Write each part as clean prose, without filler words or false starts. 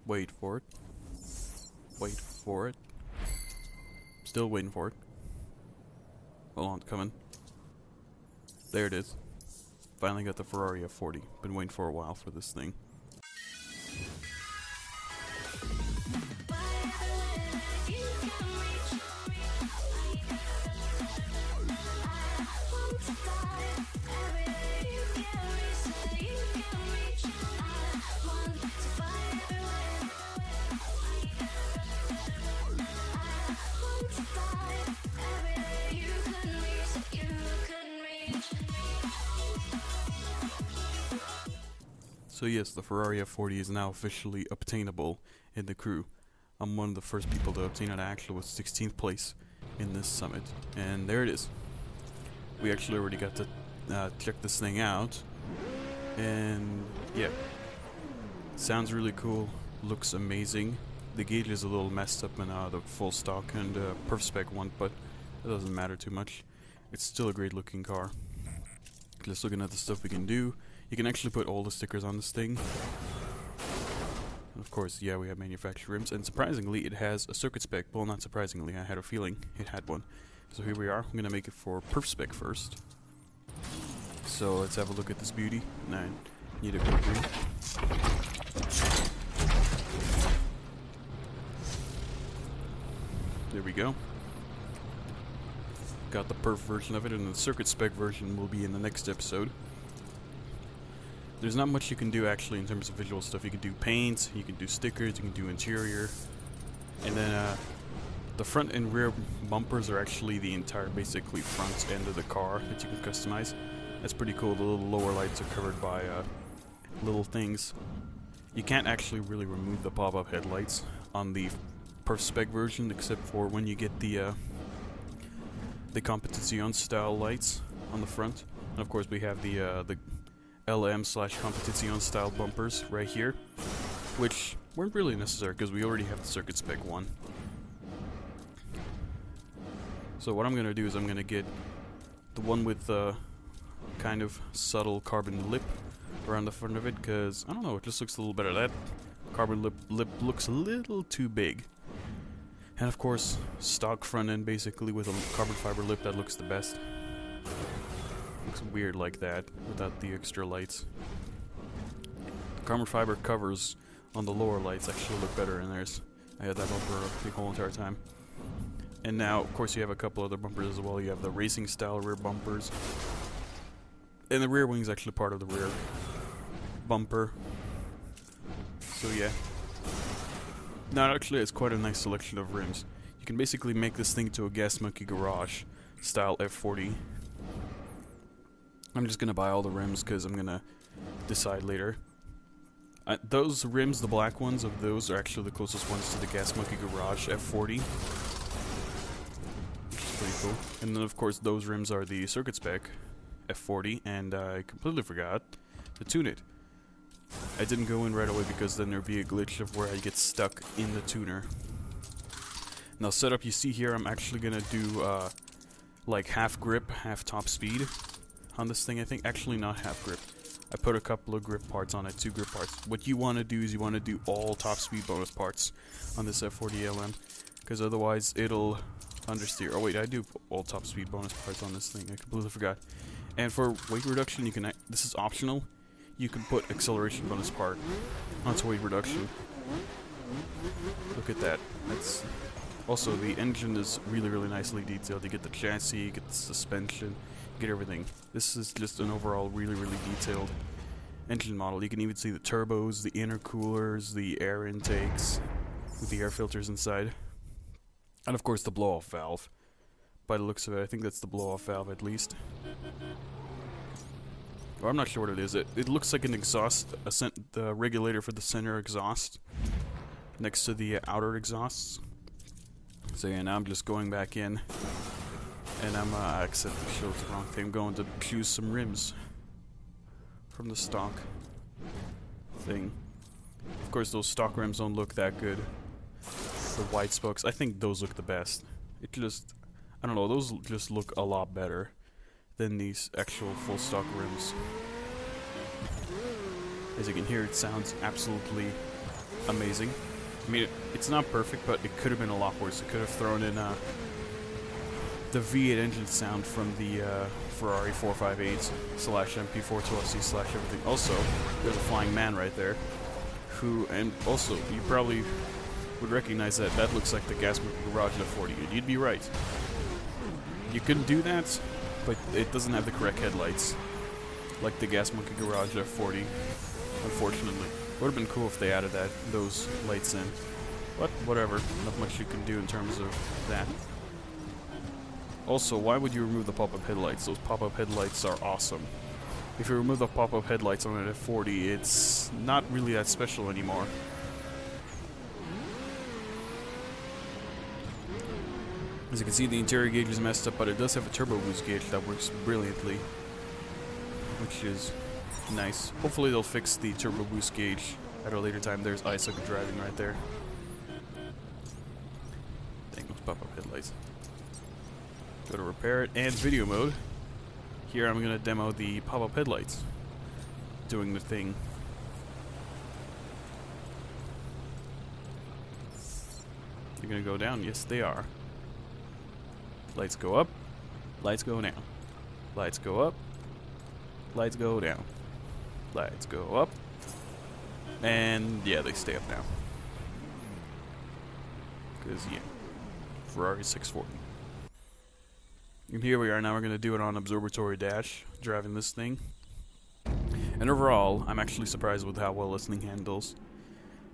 Wait for it. Wait for it. Still waiting for it. Hold on, it's coming. There it is. Finally got the Ferrari F40. Been waiting for a while for this thing. So yes, the Ferrari F40 is now officially obtainable in the crew. I'm one of the first people to obtain it. I actually was 16th place in this summit. And there it is. We actually already got to check this thing out. And yeah, sounds really cool, looks amazing. The gauge is a little messed up in the full stock and Perf Spec one, but it doesn't matter too much. It's still a great looking car. Just looking at the stuff we can do. You can actually put all the stickers on this thing. And of course, yeah, we have manufactured rims, and surprisingly, it has a circuit spec. Well, not surprisingly, I had a feeling it had one. So here we are. I'm gonna make it for Perf Spec first. So let's have a look at this beauty. And I need a quick ring. There we go. Got the Perf version of it, and the circuit spec version will be in the next episode. There's not much you can do actually in terms of visual stuff. You can do paints, you can do stickers, you can do interior, and then the front and rear bumpers are actually the entire basically front end of the car that you can customize. That's pretty cool. The little lower lights are covered by little things. You can't actually really remove the pop-up headlights on the Perf Spec version, except for when you get the Competition style lights on the front. And of course we have the LM/Competition style bumpers right here, which weren't really necessary because we already have the circuit spec one. So what I'm gonna do is I'm gonna get the one with the kind of subtle carbon lip around the front of it, because I don't know, it just looks a little better. That carbon lip looks a little too big. And of course, stock front end basically with a carbon fiber lip, that looks the best. Looks weird like that without the extra lights. The carbon fiber covers on the lower lights actually look better in theirs. I had that bumper the whole entire time. And now, of course, you have a couple other bumpers as well. You have the racing style rear bumpers. And the rear wing is actually part of the rear bumper. So yeah. Now it actually has quite a nice selection of rims. You can basically make this thing to a Gas Monkey Garage style F40. I'm just gonna buy all the rims because I'm gonna decide later. Those rims, the black ones of those, are actually the closest ones to the Gas Monkey Garage F40. Which is pretty cool. And then of course those rims are the circuit spec F40, and I completely forgot to tune it. I didn't go in right away because then there'd be a glitch of where I get stuck in the tuner. Now setup you see here, I'm actually gonna do like half grip, half top speed on this thing. I think actually not half grip. I put a couple of grip parts on it, 2 grip parts. What you want to do is you want to do all top speed bonus parts on this F40 LM, because otherwise it'll understeer. Oh wait, I do all top speed bonus parts on this thing. I completely forgot. And for weight reduction, you can. This is optional. You can put acceleration bonus part onto weight reduction. Look at that. That's also, the engine is really, really nicely detailed. You get the chassis, you get the suspension, you get everything. This is just an overall really, really detailed engine model. You can even see the turbos, the intercoolers, the air intakes with the air filters inside, and of course the blow-off valve. By the looks of it, I think that's the blow-off valve at least. Or I'm not sure what it is. It looks like an exhaust, the regulator for the center exhaust next to the outer exhausts. So yeah, now I'm just going back in, and I'm accept the show's the wrong thing. I'm going to choose some rims from the stock thing. Of course, those stock rims don't look that good. The white spokes, I think those look the best. It just, I don't know, those just look a lot better than these actual full stock rims. As you can hear, it sounds absolutely amazing. I mean, it's not perfect, but it could have been a lot worse. It could have thrown in the V8 engine sound from the Ferrari 458 slash MP412C slash everything. Also, there's a flying man right there, who, and also, you probably would recognize that that looks like the gas monkey garage F40, and you'd be right. You can do that, but it doesn't have the correct headlights, like the gas monkey garage F40, unfortunately. Would have been cool if they added those lights in. But whatever, not much you can do in terms of that. Also, why would you remove the pop-up headlights? Those pop-up headlights are awesome. If you remove the pop-up headlights on an F40, it's not really that special anymore. As you can see, the interior gauge is messed up, but it does have a turbo boost gauge that works brilliantly, which is nice. Hopefully they'll fix the turbo boost gauge at a later time. There's iSucker driving right there. Dang, those pop-up headlights. Go to repair it, and video mode. Here I'm gonna demo the pop-up headlights doing the thing. They're gonna go down. Yes, they are. Lights go up, lights go down. Lights go up, lights go down. Lights go up, and yeah, they stay up now. Because, yeah, Ferrari 640. And here we are, now we're going to do it on Observatory Dash, driving this thing. And overall, I'm actually surprised with how well this thing handles.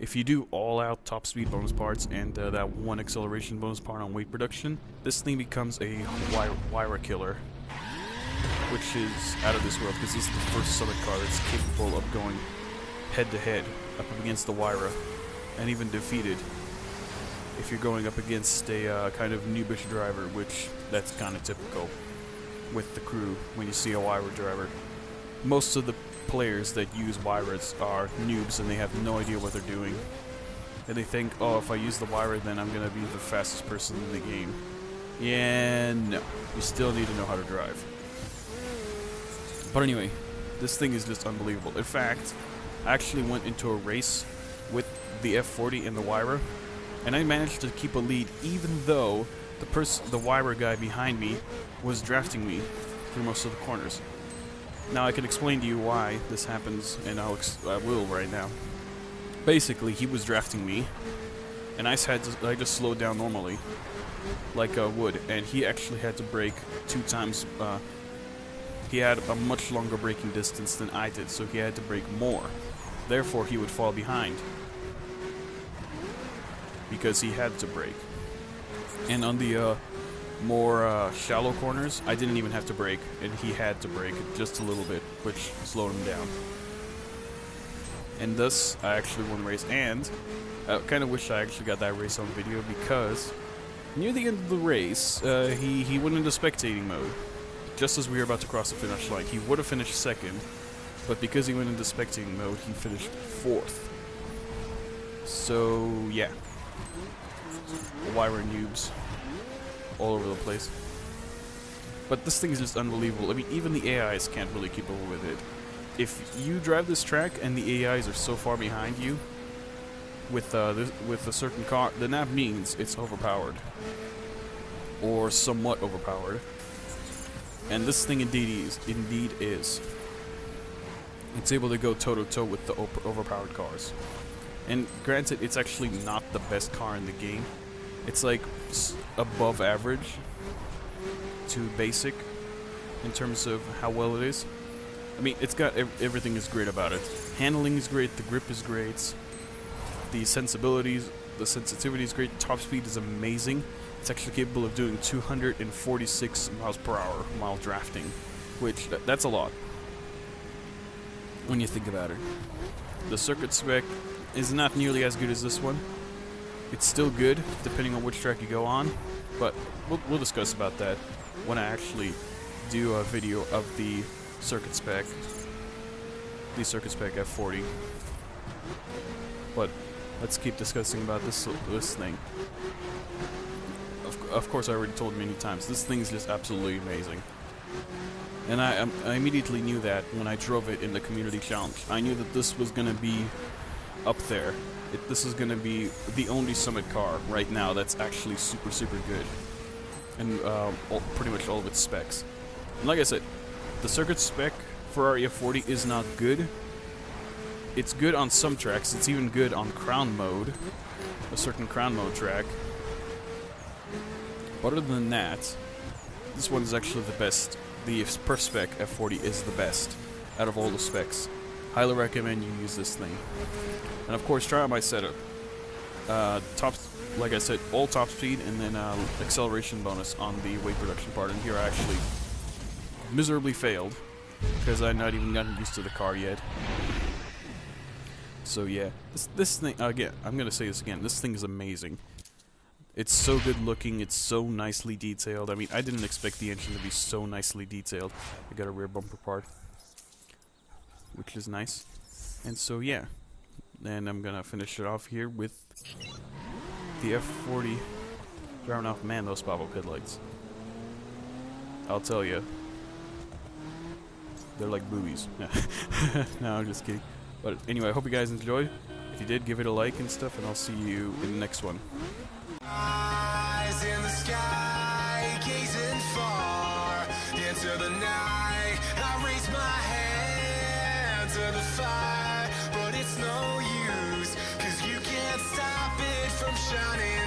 If you do all-out top speed bonus parts and that one acceleration bonus part on weight reduction, this thing becomes a wire killer, which is out of this world, because this is the first Summit car that's capable of going head-to-head up against the Wyra, and even defeated if you're going up against a kind of noobish driver, which that's kind of typical with the crew when you see a Wyra driver. Most of the players that use Wyras are noobs and they have no idea what they're doing. And they think, oh, if I use the Wyra, then I'm going to be the fastest person in the game. Yeah, no. You still need to know how to drive. But anyway, this thing is just unbelievable. In fact, I actually went into a race with the F40 and the Wyra, and I managed to keep a lead even though the Wyra guy behind me was drafting me through most of the corners. Now I can explain to you why this happens, and I will right now. Basically, he was drafting me, and I just slowed down normally, like I would, and he actually had to brake 2 times. He had a much longer braking distance than I did, so he had to brake more. Therefore, he would fall behind, because he had to brake. And on the more shallow corners, I didn't even have to brake, and he had to brake just a little bit, which slowed him down. And thus, I actually won the race, and I kind of wish I actually got that race on video, because near the end of the race, he went into spectating mode. Just as we were about to cross the finish line, he would have finished second, but because he went into spectating mode, he finished 4th. So, yeah. Wyra noobs all over the place. But this thing is just unbelievable. I mean, even the AIs can't really keep up with it. If you drive this track and the AIs are so far behind you with a certain car, then that means it's overpowered. Or somewhat overpowered. And this thing indeed is. It's able to go toe-to-toe with the overpowered cars. And granted, it's actually not the best car in the game. It's like above average to basic in terms of how well it is. I mean, it's got everything is great about it. Handling is great, the grip is great, the sensitivity is great, top speed is amazing. It's actually capable of doing 246 miles per hour while drafting, which that's a lot when you think about it. The circuit spec is not nearly as good as this one. It's still good, depending on which track you go on, but we'll discuss about that when I actually do a video of the circuit spec F40. But let's keep discussing about this thing. Of course, I already told many times, this thing is just absolutely amazing. And I immediately knew that when I drove it in the community challenge. I knew that this was going to be up there This is gonna be the only Summit car right now that's actually super, super good. And pretty much all of its specs. And like I said, the circuit spec Ferrari F40 is not good. It's good on some tracks. It's even good on crown mode, a certain crown mode track. But other than that, this one is actually the best. The Perf Spec F40 is the best out of all the specs. Highly recommend you use this thing. And of course, try out my setup. Like I said, all top speed and then acceleration bonus on the weight production part. And here I actually miserably failed because I've not even gotten used to the car yet. So yeah, this thing, again, I'm gonna say this again, this thing is amazing. It's so good looking, it's so nicely detailed. I mean, I didn't expect the engine to be so nicely detailed. I got a rear bumper part, which is nice. And so yeah, then I'm gonna finish it off here with the F40 driving off. Man, those pop-up headlights, I'll tell you, they're like boobies. No, I'm just kidding. But anyway, I hope you guys enjoyed. If you did, give it a like and stuff, and I'll see you in the next one. Eyes in the sky, gazing far into the night. I raise my hand to the fire, but it's no use, 'cause you can't stop it from shining.